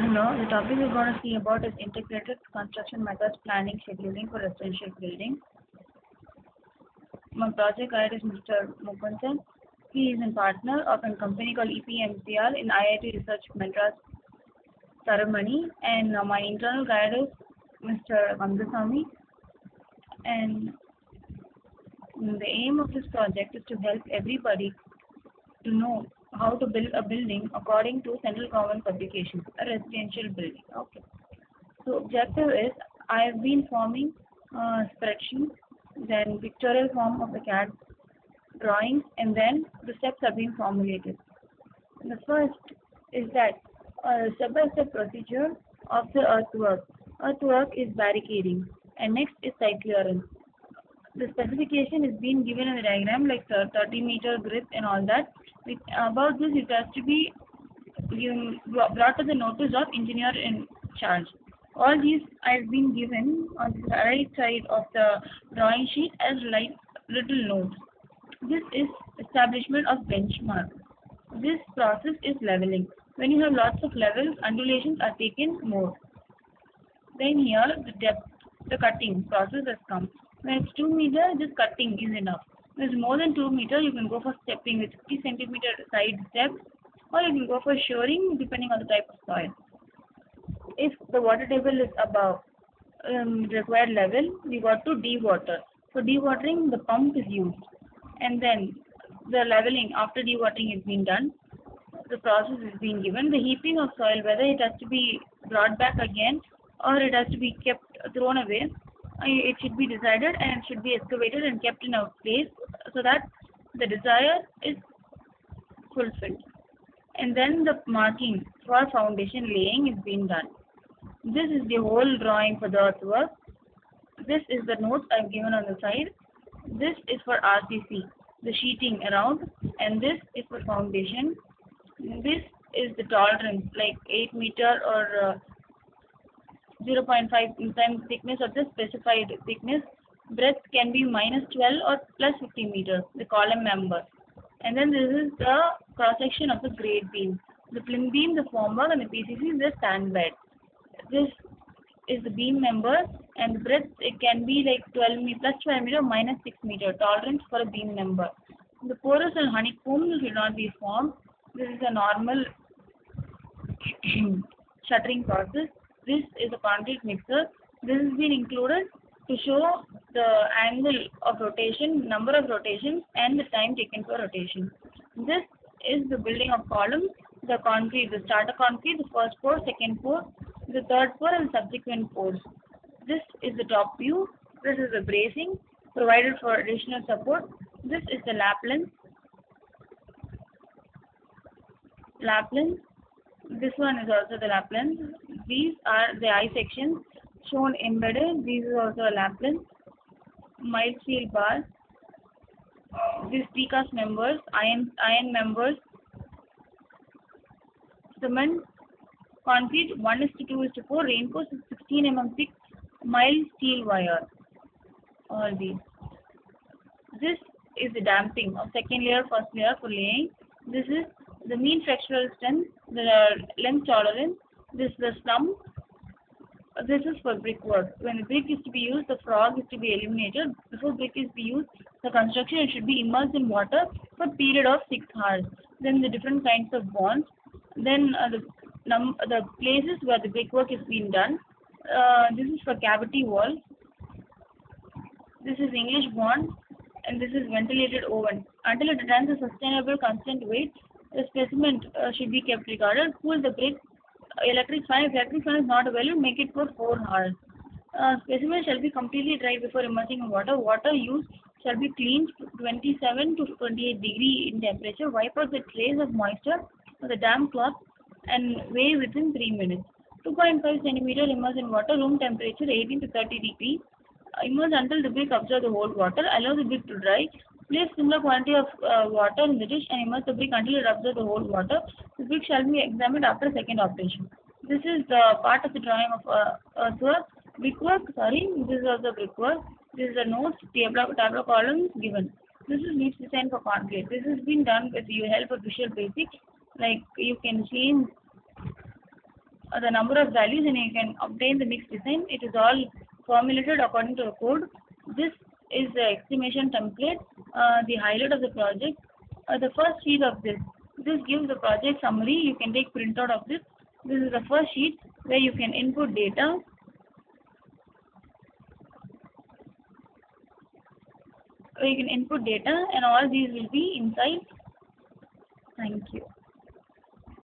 Hello, the topic we're going to see about is integrated construction methods, planning, scheduling for residential building. My project guide is Mr. Mukundan. He is a partner of a company called EPMCR in IIT Research Madras, Taramani, and my internal guide is Mr. Vandasamy. And the aim of this project is to help everybody to know how to build a building according to central government publications, a residential building. Okay. So objective is I have been forming spreadsheets, then pictorial form of the CAD drawings, and then the steps are being formulated. The first is that step-by-step procedure of the earthwork. Earthwork is barricading, and next is site clearance. The specification is being given in the diagram like 30-meter grip and all that. About this, it has to be brought to the notice of engineer in charge. All these have been given on the right side of the drawing sheet as light little notes. This is establishment of benchmark. This process is leveling. When you have lots of levels, undulations are taken more. Then here the depth, the cutting process has come. When it's 2 meter, this cutting is enough. When it's more than 2 meter, you can go for stepping with 50 centimeter side steps, or you can go for shoring depending on the type of soil. If the water table is above required level, we got to dewater. For dewatering, the pump is used, and then the leveling after dewatering is being done. The process is being given. The heaping of soil, whether it has to be brought back again or it has to be kept thrown away, it should be decided and it should be excavated and kept in a place so that the desire is fulfilled. And then the marking for foundation laying is being done. This is the whole drawing for the earthwork. This is the notes I've given on the side. This is for RCC, the sheeting around, and this is for foundation. This is the tolerance, like 8 meter or 0.5 times thickness of the specified thickness. Breadth can be minus 12 or plus 50 meters, the column member. And then this is the cross section of the grade beam. The plinth beam, the formwork, and the PCC is the stand bed. This is the beam member, and the breadth it can be like 12 plus 12 meter minus 6 meter tolerance for a beam member. The porous and honeycomb should not be formed. This is a normal shuttering process. This is a concrete mixer. This has been included to show the angle of rotation, number of rotations, and the time taken for rotation. This is the building of columns, the concrete, the starter concrete, the first pour, second pour, the third pour, and subsequent pours. This is the top view. This is the bracing provided for additional support. This is the lap length. This one is also the lap length. These are the I sections shown embedded. These is also a lap length. Mild steel bar. These precast members, iron members, cement, concrete 1:2:4, reinforced 16 mm thick, mild steel wire. All these. This is the damping of second layer, first layer for laying. This is the mean structural strength, the length tolerance. This is the slump. This is for brickwork. When the brick is to be used, the frog is to be eliminated. Before brick is to be used, the construction it should be immersed in water for a period of 6 hours. Then the different kinds of bonds. Then the places where the brickwork is being done. This is for cavity walls. This is English bond, and this is ventilated oven. Until it runs a sustainable constant weight, the specimen should be kept regarded. Cool the brick. Electric fan. If electric fan is not available, make it for 4 hours. Specimen shall be completely dry before immersing in water. Water used shall be cleaned to 27 to 28 degree in temperature. Wipe out the trace of moisture with a damp cloth and weigh within 3 minutes. 2.5 centimeter immerse in water. Room temperature 18 to 30 degree. Immerse until the brick absorbs the whole water. Allow the brick to dry. Place similar quantity of water in the dish and immerse the brick until it absorbs the whole water. The brick shall be examined after second operation. This is the part of the drawing of earthwork. Brickwork, this is also brickwork. This is the notes, tableau columns given. This is leaf design for concrete. This has been done with the help of Visual Basic. Like you can change the number of values, and you can obtain the mixed design. It is all formulated according to the code. This is the estimation template, the highlight of the project. The first sheet of this gives the project summary. You can take printout of this. This is the first sheet where you can input data. And all these will be inside. Thank you.